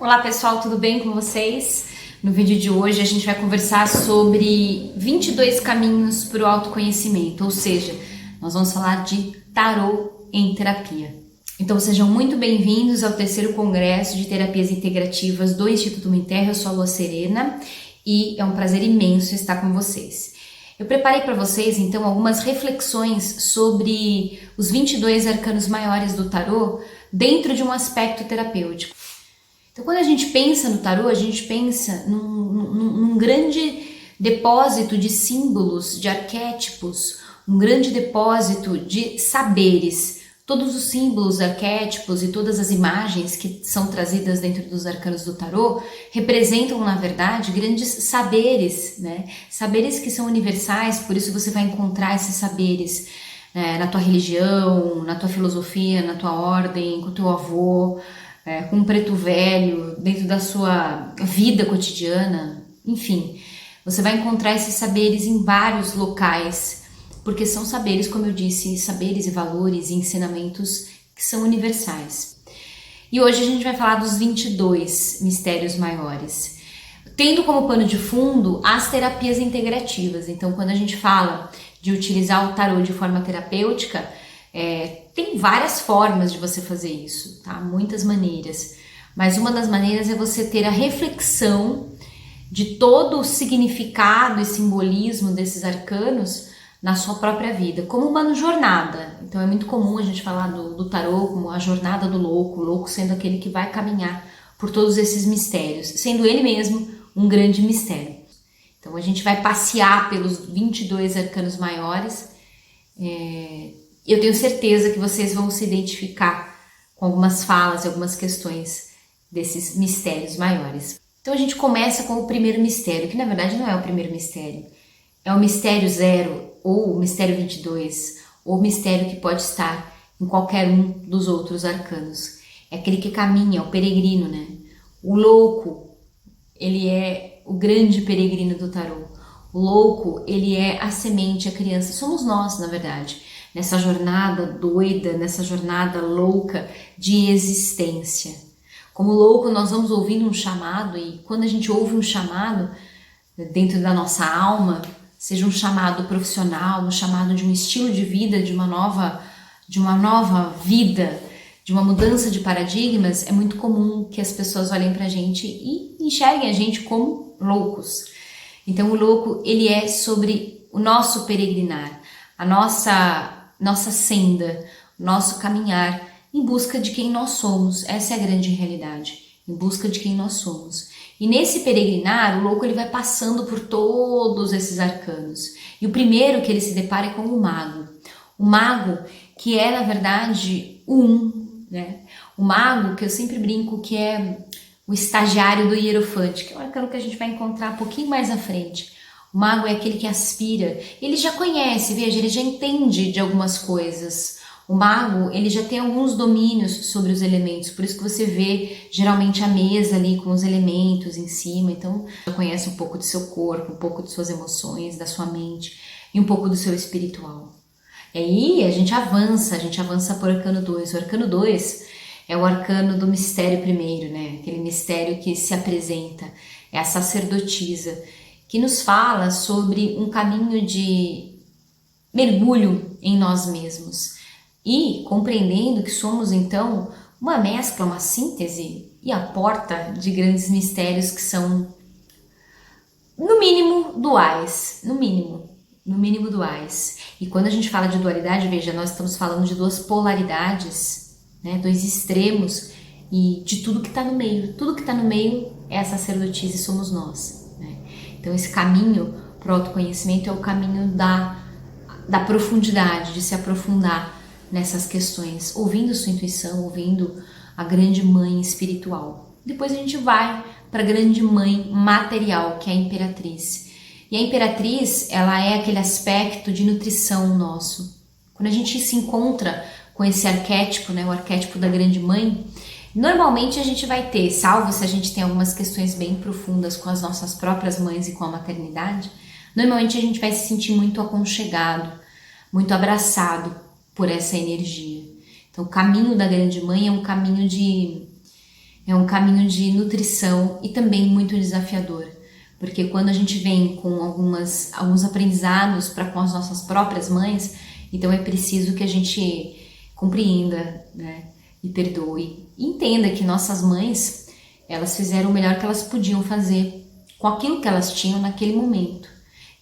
Olá pessoal, tudo bem com vocês? No vídeo de hoje a gente vai conversar sobre 22 caminhos para o autoconhecimento, ou seja, nós vamos falar de tarô em terapia. Então sejam muito bem-vindos ao terceiro congresso de terapias integrativas do Instituto Mãe Terra. Eu sou a Lua Serena e é um prazer imenso estar com vocês. Eu preparei para vocês então algumas reflexões sobre os 22 arcanos maiores do tarô dentro de um aspecto terapêutico. Então, quando a gente pensa no tarô, a gente pensa num grande depósito de símbolos, de arquétipos, um grande depósito de saberes. Todos os símbolos, arquétipos e todas as imagens que são trazidas dentro dos arcanos do tarô representam, na verdade, grandes saberes, né? Saberes que são universais, por isso você vai encontrar esses saberes na tua religião, na tua filosofia, na tua ordem, com o teu avô, com um preto velho, dentro da sua vida cotidiana, enfim, você vai encontrar esses saberes em vários locais, porque são saberes, como eu disse, saberes e valores e ensinamentos que são universais. E hoje a gente vai falar dos 22 mistérios maiores, tendo como pano de fundo as terapias integrativas. Então, quando a gente fala de utilizar o tarô de forma terapêutica, tem várias formas de você fazer isso, tá? Muitas maneiras. Mas uma das maneiras é você ter a reflexão de todo o significado e simbolismo desses arcanos na sua própria vida, como uma jornada. Então é muito comum a gente falar do tarô como a jornada do louco, o louco sendo aquele que vai caminhar por todos esses mistérios, sendo ele mesmo um grande mistério. Então a gente vai passear pelos 22 arcanos maiores. Eu tenho certeza que vocês vão se identificar com algumas falas e algumas questões desses mistérios maiores. Então a gente começa com o primeiro mistério, que na verdade não é o primeiro mistério. É o mistério 0, ou o mistério 22, ou o mistério que pode estar em qualquer um dos outros arcanos. É aquele que caminha, o peregrino, né? O louco, ele é o grande peregrino do tarô. O louco, ele é a semente, a criança. Somos nós, na verdade. Nessa jornada doida, nessa jornada louca de existência. Como louco, nós vamos ouvindo um chamado, e quando a gente ouve um chamado dentro da nossa alma, seja um chamado profissional, um chamado de um estilo de vida, de uma nova vida, de uma mudança de paradigmas, é muito comum que as pessoas olhem pra gente e enxerguem a gente como loucos. Então o louco, ele é sobre o nosso peregrinar, a nossa senda, nosso caminhar em busca de quem nós somos. Essa é a grande realidade, em busca de quem nós somos. E nesse peregrinar, o louco ele vai passando por todos esses arcanos. E o primeiro que ele se depara é com o mago. O mago que é, na verdade, né? O mago que eu sempre brinco que é o estagiário do hierofante, que é um arcano que a gente vai encontrar um pouquinho mais à frente. O mago é aquele que aspira, ele já conhece, veja, ele já entende de algumas coisas. O mago, ele já tem alguns domínios sobre os elementos, por isso que você vê geralmente a mesa ali com os elementos em cima, então já conhece um pouco do seu corpo, um pouco de suas emoções, da sua mente e um pouco do seu espiritual. E aí a gente avança para o arcano 2. O arcano 2 é o arcano do mistério primeiro, né? Aquele mistério que se apresenta, é a sacerdotisa, que nos fala sobre um caminho de mergulho em nós mesmos e compreendendo que somos então uma mescla, uma síntese e a porta de grandes mistérios que são no mínimo duais, no mínimo duais. E quando a gente fala de dualidade, veja, nós estamos falando de duas polaridades, né, dois extremos e de tudo que está no meio. Tudo que está no meio é a sacerdotisa e somos nós. Então esse caminho para o autoconhecimento é o caminho da profundidade, de se aprofundar nessas questões, ouvindo sua intuição, ouvindo a grande mãe espiritual. Depois a gente vai para a grande mãe material, que é a imperatriz. E a imperatriz, ela é aquele aspecto de nutrição nosso. Quando a gente se encontra com esse arquétipo, né, o arquétipo da grande mãe, normalmente a gente vai ter, salvo se a gente tem algumas questões bem profundas com as nossas próprias mães e com a maternidade, normalmente a gente vai se sentir muito aconchegado, muito abraçado por essa energia. Então o caminho da grande mãe é um caminho de É um caminho de nutrição e também muito desafiador, porque quando a gente vem com alguns aprendizados para com as nossas próprias mães, então é preciso que a gente compreenda, né, e perdoe e entenda que nossas mães, elas fizeram o melhor que elas podiam fazer com aquilo que elas tinham naquele momento.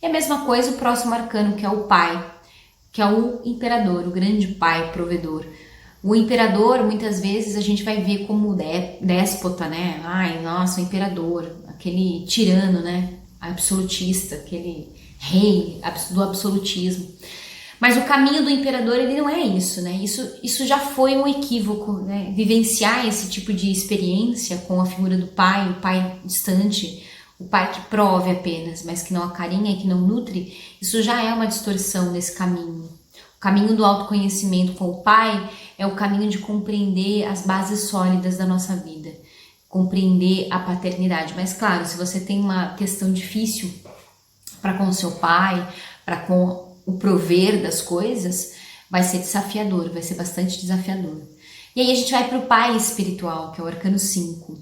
E a mesma coisa o próximo arcano, que é o pai, que é o imperador, o grande pai provedor. O imperador, muitas vezes, a gente vai ver como déspota, né? Ai, nossa, o imperador, aquele tirano, né? Absolutista, aquele rei do absolutismo. Mas o caminho do imperador, ele não é isso, né? Isso já foi um equívoco, né? Vivenciar esse tipo de experiência com a figura do pai, o pai distante, o pai que prove apenas, mas que não acarinha e que não nutre, isso já é uma distorção nesse caminho. O caminho do autoconhecimento com o pai é o caminho de compreender as bases sólidas da nossa vida, compreender a paternidade. Mas claro, se você tem uma questão difícil para com o seu pai, para com o prover das coisas, vai ser desafiador, vai ser bastante desafiador. E aí a gente vai para o pai espiritual, que é o arcano 5.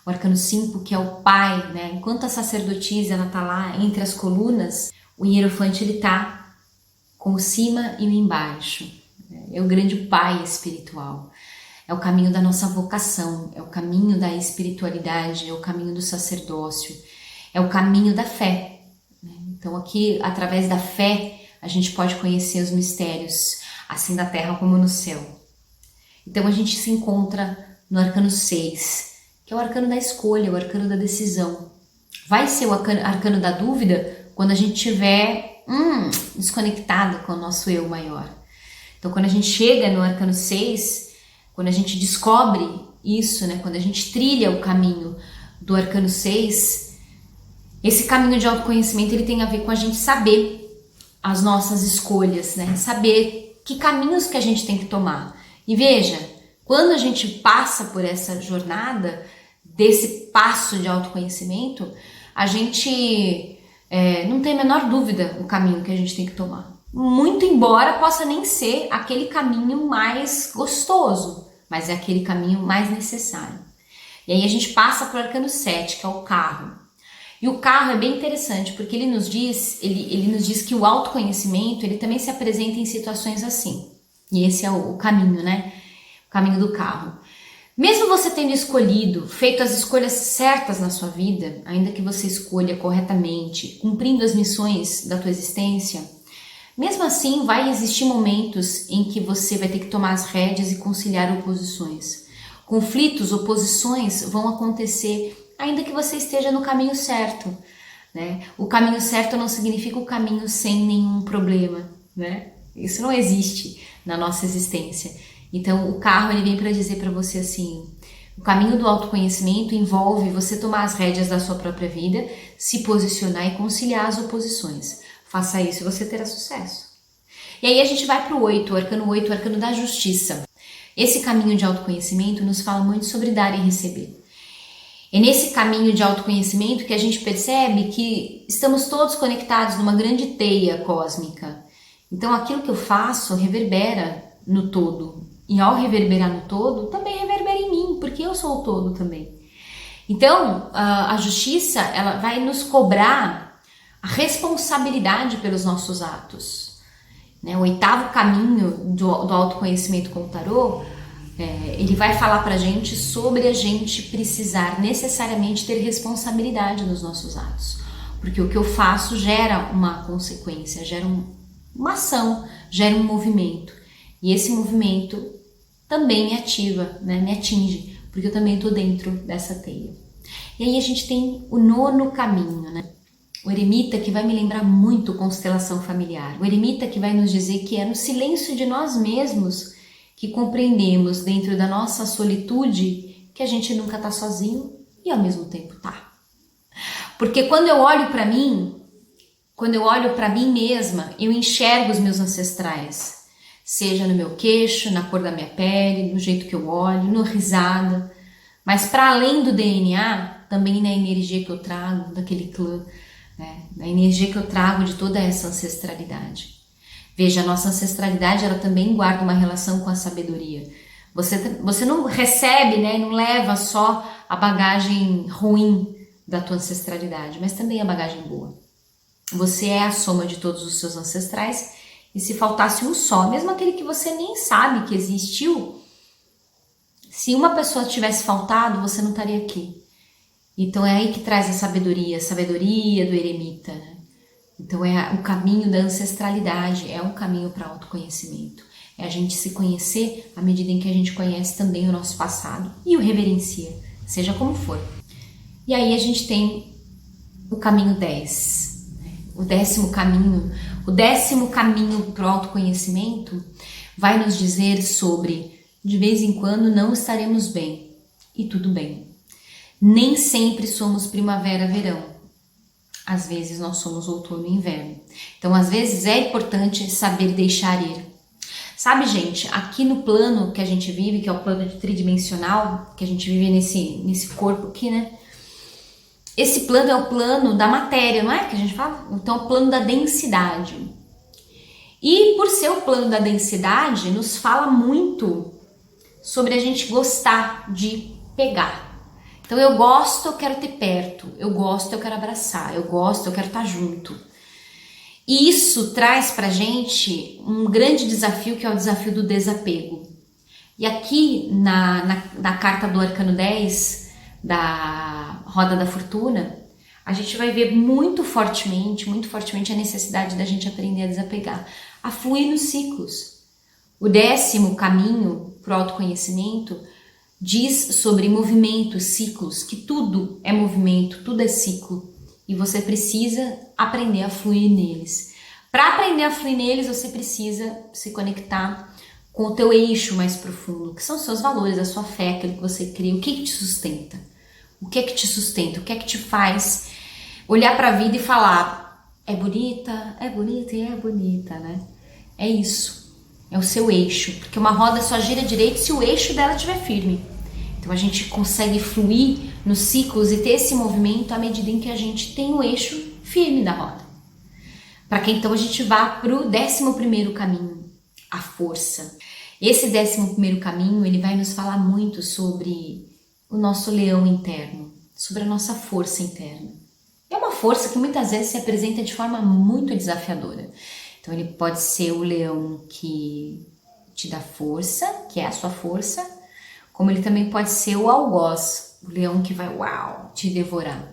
O arcano 5, que é o pai, né? Enquanto a sacerdotisa ela tá lá entre as colunas, o hierofante ele tá com o cima e o embaixo. É o grande pai espiritual. É o caminho da nossa vocação, é o caminho da espiritualidade, é o caminho do sacerdócio, é o caminho da fé. Então aqui, através da fé, a gente pode conhecer os mistérios, assim na terra como no céu. Então a gente se encontra no arcano 6, que é o arcano da escolha, o arcano da decisão. Vai ser o arcano da dúvida quando a gente estiver desconectado com o nosso eu maior. Então quando a gente chega no arcano 6, quando a gente descobre isso, né, quando a gente trilha o caminho do arcano 6, esse caminho de autoconhecimento ele tem a ver com a gente saber as nossas escolhas, né, saber que caminhos que a gente tem que tomar. E veja, quando a gente passa por essa jornada, desse passo de autoconhecimento, a gente não tem a menor dúvida o caminho que a gente tem que tomar. Muito embora possa nem ser aquele caminho mais gostoso, mas é aquele caminho mais necessário. E aí a gente passa para o arcano 7, que é o carro. E o carro é bem interessante, porque ele nos diz que o autoconhecimento ele também se apresenta em situações assim. E esse é o caminho, né? O caminho do carro. Mesmo você tendo escolhido, feito as escolhas certas na sua vida, ainda que você escolha corretamente, cumprindo as missões da tua existência, mesmo assim vai existir momentos em que você vai ter que tomar as rédeas e conciliar oposições. Conflitos, oposições vão acontecer ainda que você esteja no caminho certo, né? O caminho certo não significa o caminho sem nenhum problema, né? Isso não existe na nossa existência. Então o carro ele vem para dizer para você assim, o caminho do autoconhecimento envolve você tomar as rédeas da sua própria vida, se posicionar e conciliar as oposições. Faça isso e você terá sucesso. E aí a gente vai para o 8, o arcano da justiça. Esse caminho de autoconhecimento nos fala muito sobre dar e receber. É nesse caminho de autoconhecimento que a gente percebe que estamos todos conectados numa grande teia cósmica. Então aquilo que eu faço reverbera no todo. E ao reverberar no todo, também reverbera em mim, porque eu sou o todo também. Então a justiça ela vai nos cobrar a responsabilidade pelos nossos atos. Né? O 8º caminho do autoconhecimento com o tarô, ele vai falar pra gente sobre a gente precisar necessariamente ter responsabilidade nos nossos atos. Porque o que eu faço gera uma consequência, gera uma ação, gera um movimento. E esse movimento também me ativa, né? Me atinge, porque eu também estou dentro dessa teia. E aí a gente tem o 9º caminho, né? O eremita, que vai me lembrar muito constelação familiar. O eremita que vai nos dizer que é no silêncio de nós mesmos que compreendemos dentro da nossa solitude que a gente nunca tá sozinho e ao mesmo tempo tá. Porque quando eu olho para mim, quando eu olho para mim mesma, eu enxergo os meus ancestrais. Seja no meu queixo, na cor da minha pele, no jeito que eu olho, no risada. Mas para além do DNA, também na energia que eu trago daquele clã, né? Na energia que eu trago de toda essa ancestralidade. Veja, a nossa ancestralidade ela também guarda uma relação com a sabedoria. Você não recebe, né, não leva só a bagagem ruim da tua ancestralidade, mas também a bagagem boa. Você é a soma de todos os seus ancestrais, e se faltasse um só, mesmo aquele que você nem sabe que existiu, se uma pessoa tivesse faltado, você não estaria aqui. Então é aí que traz a sabedoria do eremita, né? Então é o caminho da ancestralidade, é um caminho para autoconhecimento. É a gente se conhecer à medida em que a gente conhece também o nosso passado e o reverencia, seja como for. E aí a gente tem o caminho 10, né? O décimo caminho para o autoconhecimento vai nos dizer sobre: de vez em quando não estaremos bem, e tudo bem. Nem sempre somos primavera, verão. Às vezes nós somos outono e inverno. Então, às vezes é importante saber deixar ir. Sabe, gente, aqui no plano que a gente vive, que é o plano tridimensional, que a gente vive nesse corpo aqui, né? Esse plano é o plano da matéria, não é que a gente fala? Então, é o plano da densidade. E por ser o plano da densidade, nos fala muito sobre a gente gostar de pegar. Então eu gosto, eu quero ter perto, eu gosto, eu quero abraçar, eu gosto, eu quero estar junto. E isso traz pra gente um grande desafio, que é o desafio do desapego. E aqui na carta do Arcano 10, da Roda da Fortuna, a gente vai ver muito fortemente a necessidade da gente aprender a desapegar, a fluir nos ciclos. O 10º caminho para o autoconhecimento diz sobre movimentos, ciclos, que tudo é movimento, tudo é ciclo, e você precisa aprender a fluir neles. Para aprender a fluir neles, você precisa se conectar com o teu eixo mais profundo, que são os seus valores, a sua fé, aquilo que você crê, o que te sustenta? O que é que te sustenta? O que é que te faz olhar para a vida e falar: é bonita e é bonita, né? É isso. É o seu eixo, porque uma roda só gira direito se o eixo dela estiver firme. Então a gente consegue fluir nos ciclos e ter esse movimento à medida em que a gente tem o eixo firme da roda. Para que então a gente vá para o 11º caminho, a força. Esse 11º caminho, ele vai nos falar muito sobre o nosso leão interno, sobre a nossa força interna. É uma força que muitas vezes se apresenta de forma muito desafiadora. Então ele pode ser o leão que te dá força, que é a sua força, como ele também pode ser o algoz, o leão que vai, te devorar.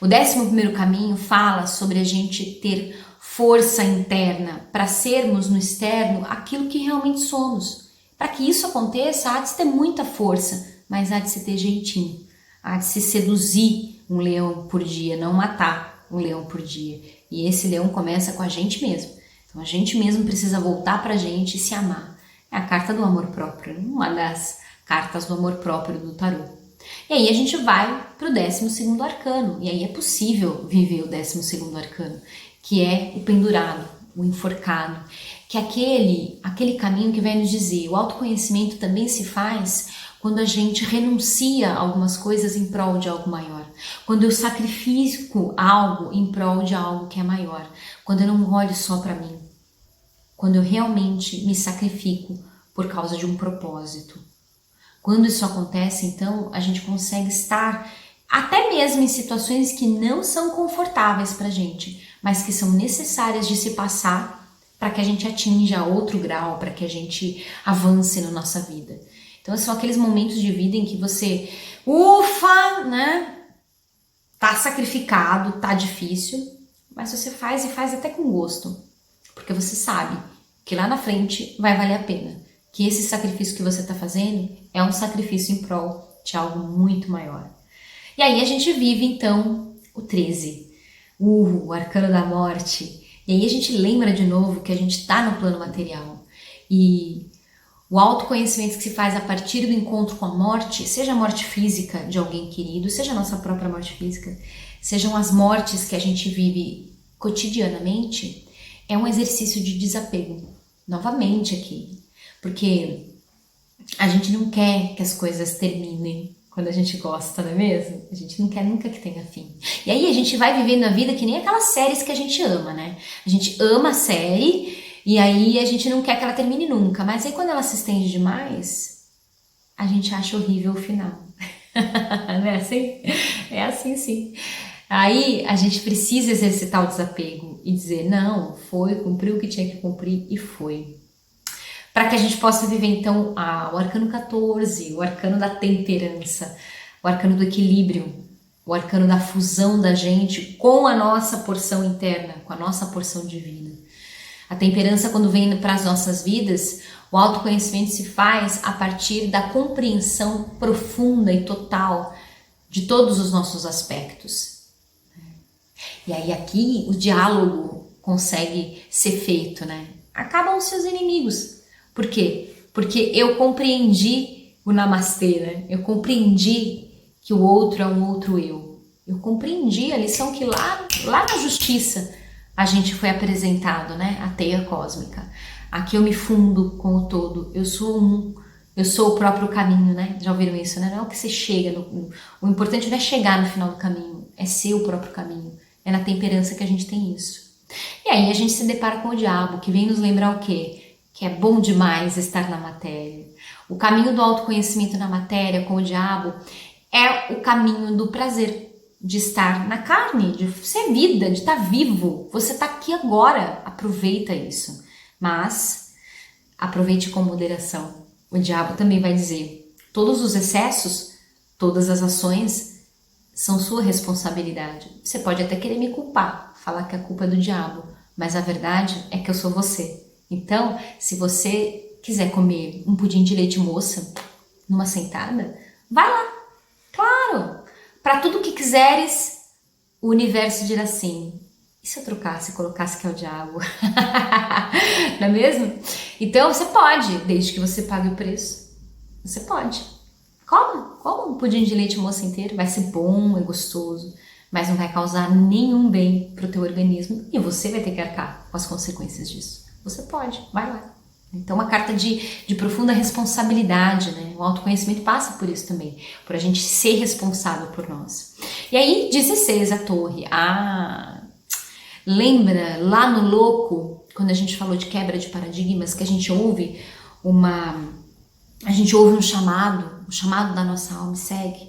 O 11º caminho fala sobre a gente ter força interna para sermos no externo aquilo que realmente somos. Para que isso aconteça, há de se ter muita força, mas há de se ter jeitinho. Há de se seduzir um leão por dia, não matar um leão por dia. E esse leão começa com a gente mesmo. Então a gente mesmo precisa voltar para a gente e se amar. É a carta do amor próprio, uma das cartas do amor próprio do tarô. E aí a gente vai para o 12º arcano, e aí é possível viver o 12º arcano, que é o pendurado, o enforcado, que é aquele caminho que vai nos dizer: o autoconhecimento também se faz quando a gente renuncia a algumas coisas em prol de algo maior, quando eu sacrifico algo em prol de algo que é maior, quando eu não olho só para mim, quando eu realmente me sacrifico por causa de um propósito. Quando isso acontece, então, a gente consegue estar até mesmo em situações que não são confortáveis pra gente, mas que são necessárias de se passar para que a gente atinja outro grau, para que a gente avance na nossa vida. Então, são aqueles momentos de vida em que você, né? Tá sacrificado, tá difícil, mas você faz e faz até com gosto. Porque você sabe que lá na frente vai valer a pena. Que esse sacrifício que você está fazendo é um sacrifício em prol de algo muito maior. E aí a gente vive então o 13, o arcano da morte. E aí a gente lembra de novo que a gente está no plano material. E o autoconhecimento que se faz a partir do encontro com a morte, seja a morte física de alguém querido, seja a nossa própria morte física, sejam as mortes que a gente vive cotidianamente, é um exercício de desapego, novamente aqui, porque a gente não quer que as coisas terminem quando a gente gosta, não é mesmo? A gente não quer nunca que tenha fim. E aí a gente vai vivendo a vida que nem aquelas séries que a gente ama, né? A gente ama a série, E aí a gente não quer que ela termine nunca, mas aí quando ela se estende demais, a gente acha horrível o final. Não é assim? É assim sim. Aí a gente precisa exercitar o desapego e dizer, não, foi, cumpriu o que tinha que cumprir e foi. Para que a gente possa viver então o arcano 14, o arcano da temperança, o arcano do equilíbrio, o arcano da fusão da gente com a nossa porção interna, com a nossa porção divina. A temperança, quando vem para as nossas vidas, o autoconhecimento se faz a partir da compreensão profunda e total de todos os nossos aspectos. E aí aqui o diálogo consegue ser feito, né? Acabam os seus inimigos. Por quê? Porque eu compreendi o namastê, né? Eu compreendi que o outro é um outro eu. Eu compreendi a lição que lá na justiça a gente foi apresentado, né? A teia cósmica. Aqui eu me fundo com o todo. Eu sou um. Eu sou o próprio caminho, né? Já ouviram isso, né? Não é o que você chega. O importante não é chegar no final do caminho. É ser o próprio caminho. É na temperança que a gente tem isso. E aí a gente se depara com o diabo, que vem nos lembrar o quê? Que é bom demais estar na matéria. O caminho do autoconhecimento na matéria com o diabo é o caminho do prazer, de estar na carne, de ser vida, de estar vivo. Você está aqui agora, aproveita isso. Mas aproveite com moderação. O diabo também vai dizer, todos os excessos, todas as ações são sua responsabilidade. Você pode até querer me culpar, falar que a culpa é do diabo, mas a verdade é que eu sou você. Então, se você quiser comer um pudim de leite moça numa sentada, vai lá, claro. Para tudo que quiseres, o universo dirá sim. E se eu trocasse e colocasse que é o diabo? Não é mesmo? Então você pode, desde que você pague o preço. Você pode. Coma um pudim de leite moça inteiro. Vai ser bom, é gostoso, mas não vai causar nenhum bem para o teu organismo e você vai ter que arcar com as consequências disso. Você pode, vai lá. Então, uma carta de profunda responsabilidade, né? O autoconhecimento passa por isso também, por a gente ser responsável por nós. E aí, 16, a torre. Lembra lá no Louco, quando a gente falou de quebra de paradigmas, que a gente ouve um chamado da nossa alma e segue?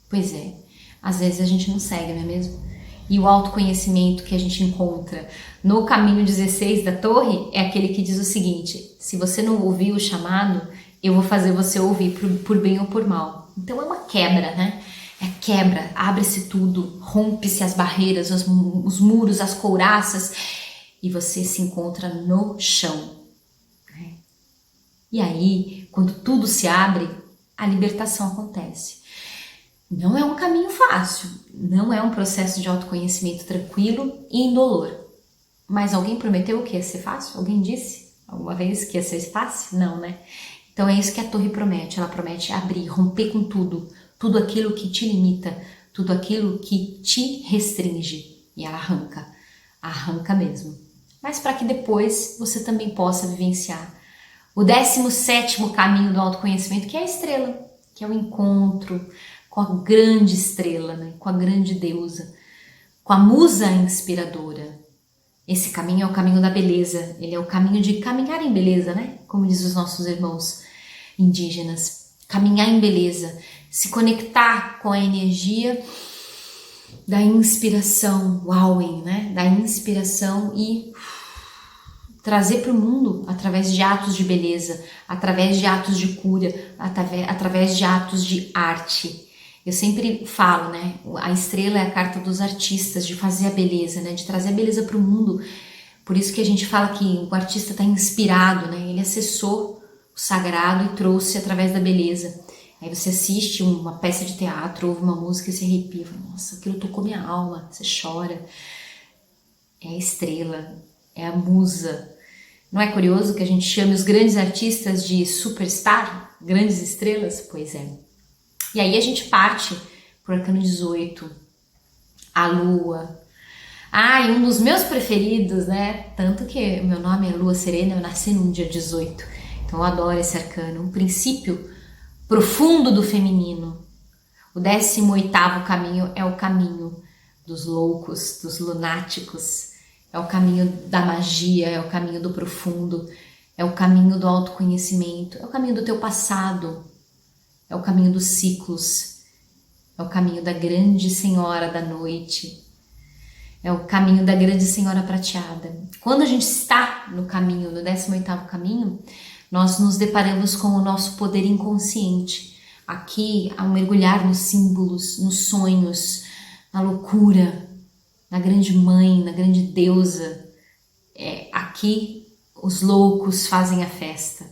Pois é, às vezes a gente não segue, não é mesmo? E o autoconhecimento que a gente encontra no caminho 16 da torre é aquele que diz o seguinte: se você não ouvir o chamado, eu vou fazer você ouvir por bem ou por mal. Então é uma quebra, né? É quebra, abre-se tudo, rompe-se as barreiras, os muros, as couraças e você se encontra no chão. Né? E aí, quando tudo se abre, a libertação acontece. Não é um caminho fácil, não é um processo de autoconhecimento tranquilo e indolor. Mas alguém prometeu que ia ser fácil? Alguém disse alguma vez que ia ser fácil? Não, né? Então é isso que a torre promete. Ela promete abrir, romper com tudo, tudo aquilo que te limita, tudo aquilo que te restringe. E ela arranca mesmo. Mas para que depois você também possa vivenciar o 17º caminho do autoconhecimento, que é a estrela, que é o encontro com a grande estrela, né? Com a grande deusa, com a musa inspiradora. Esse caminho é o caminho da beleza, ele é o caminho de caminhar em beleza, né? Como diz os nossos irmãos indígenas, caminhar em beleza, se conectar com a energia da inspiração, Wauen, né? Da inspiração e trazer para o mundo através de atos de beleza, através de atos de cura, através de atos de arte. Eu sempre falo, né? A estrela é a carta dos artistas, de fazer a beleza, né? De trazer a beleza para o mundo. Por isso que a gente fala que o artista está inspirado, né? Ele acessou o sagrado e trouxe através da beleza. Aí você assiste uma peça de teatro, ouve uma música e se arrepia. Nossa, aquilo tocou minha alma. Você chora. É a estrela, é a musa. Não é curioso que a gente chame os grandes artistas de superstar? Grandes estrelas? Pois é. E aí a gente parte pro arcano 18, a lua. E um dos meus preferidos, né? Tanto que meu nome é Lua Serena, eu nasci num dia 18. Então eu adoro esse arcano. Um princípio profundo do feminino. O 18º caminho é o caminho dos loucos, dos lunáticos. é o caminho da magia, é o caminho do profundo, é o caminho do autoconhecimento, é o caminho do teu passado, é o caminho dos ciclos, é o caminho da grande senhora da noite, é o caminho da grande senhora prateada. Quando a gente está no caminho, no 18º caminho, nós nos deparamos com o nosso poder inconsciente. Aqui, ao mergulhar nos símbolos, nos sonhos, na loucura, na grande mãe, na grande deusa, aqui os loucos fazem a festa,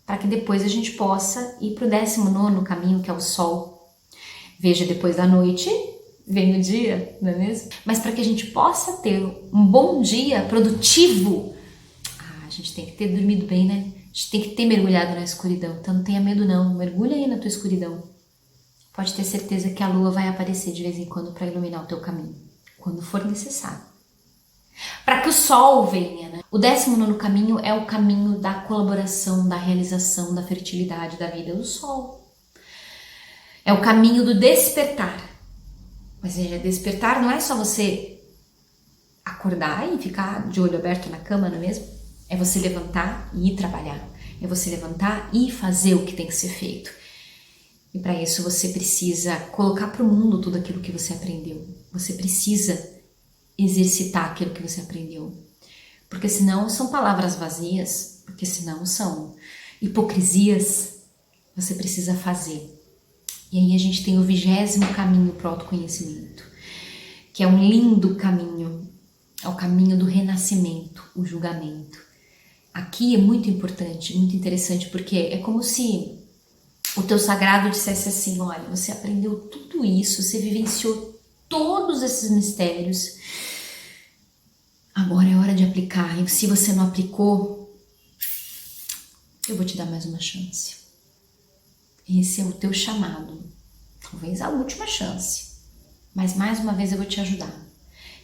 para que depois a gente possa ir para o 19º caminho, que é o sol. Veja, depois da noite vem o dia, não é mesmo? Mas para que a gente possa ter um bom dia produtivo, a gente tem que ter dormido bem, né? A gente tem que ter mergulhado na escuridão. Então não tenha medo não, mergulha aí na tua escuridão. Pode ter certeza que a lua vai aparecer de vez em quando para iluminar o teu caminho, quando for necessário. Para que o sol venha, né? O 19º caminho é o caminho da colaboração, da realização, da fertilidade, da vida do sol. É o caminho do despertar. Mas veja, despertar não é só você acordar e ficar de olho aberto na cama, não é mesmo? É você levantar e ir trabalhar. É você levantar e fazer o que tem que ser feito. E para isso você precisa colocar para o mundo tudo aquilo que você aprendeu. Você precisa exercitar aquilo que você aprendeu. Porque senão são palavras vazias, porque senão são hipocrisias. Você precisa fazer. E aí a gente tem o 20º caminho para o autoconhecimento, que é um lindo caminho, é o caminho do renascimento, o julgamento. Aqui é muito importante, muito interessante, porque é como se o teu sagrado dissesse assim, olha, você aprendeu tudo isso, você vivenciou todos esses mistérios, agora é hora de aplicar, e se você não aplicou, eu vou te dar mais uma chance. Esse é o teu chamado, talvez a última chance, mas mais uma vez eu vou te ajudar.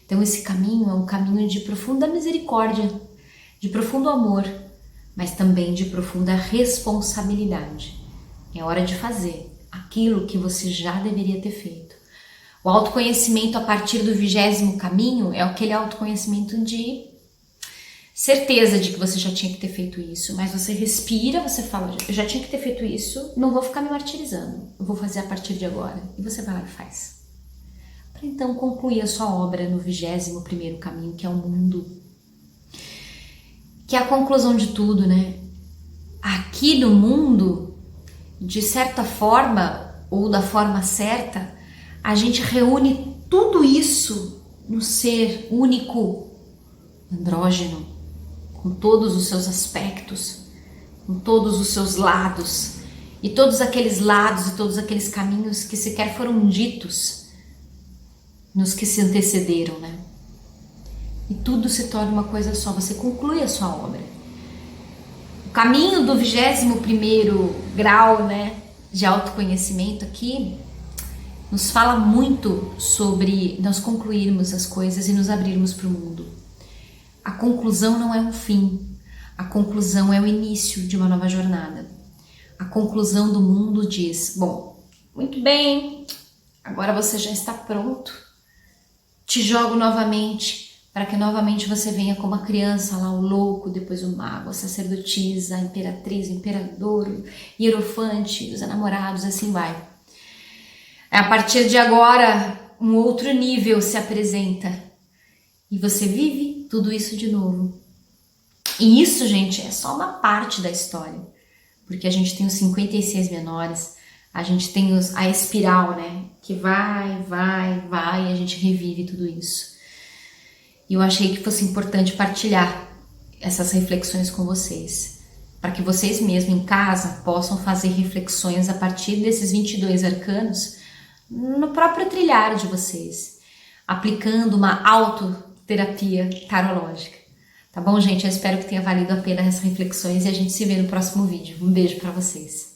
Então esse caminho é um caminho de profunda misericórdia, de profundo amor, mas também de profunda responsabilidade. É hora de fazer aquilo que você já deveria ter feito. O autoconhecimento a partir do 20º caminho é aquele autoconhecimento de certeza de que você já tinha que ter feito isso, mas você respira, você fala, eu já tinha que ter feito isso, não vou ficar me martirizando, eu vou fazer a partir de agora. E você vai lá e faz. Para então concluir a sua obra no 21º caminho, que é o mundo. Que é a conclusão de tudo, né? Aqui no mundo, de certa forma, ou da forma certa, a gente reúne tudo isso no ser único, andrógeno, com todos os seus aspectos, com todos os seus lados, e todos aqueles lados e todos aqueles caminhos que sequer foram ditos nos que se antecederam, né? E tudo se torna uma coisa só, você conclui a sua obra. O caminho do 21º grau, né, de autoconhecimento aqui, nos fala muito sobre nós concluirmos as coisas e nos abrirmos para o mundo. A conclusão não é um fim, a conclusão é o início de uma nova jornada. A conclusão do mundo diz, bom, muito bem, agora você já está pronto, te jogo novamente, para que novamente você venha como a criança lá, o louco, depois o mago, a sacerdotisa, a imperatriz, o imperador, o hierofante, os enamorados, assim vai. A partir de agora, um outro nível se apresenta e você vive tudo isso de novo. E isso, gente, é só uma parte da história, porque a gente tem os 56 menores, a gente tem a espiral, né, que vai, e a gente revive tudo isso. E eu achei que fosse importante partilhar essas reflexões com vocês, para que vocês mesmos em casa possam fazer reflexões a partir desses 22 arcanos no próprio trilhar de vocês, aplicando uma autoterapia tarológica. Tá bom, gente? Eu espero que tenha valido a pena essas reflexões e a gente se vê no próximo vídeo. Um beijo para vocês.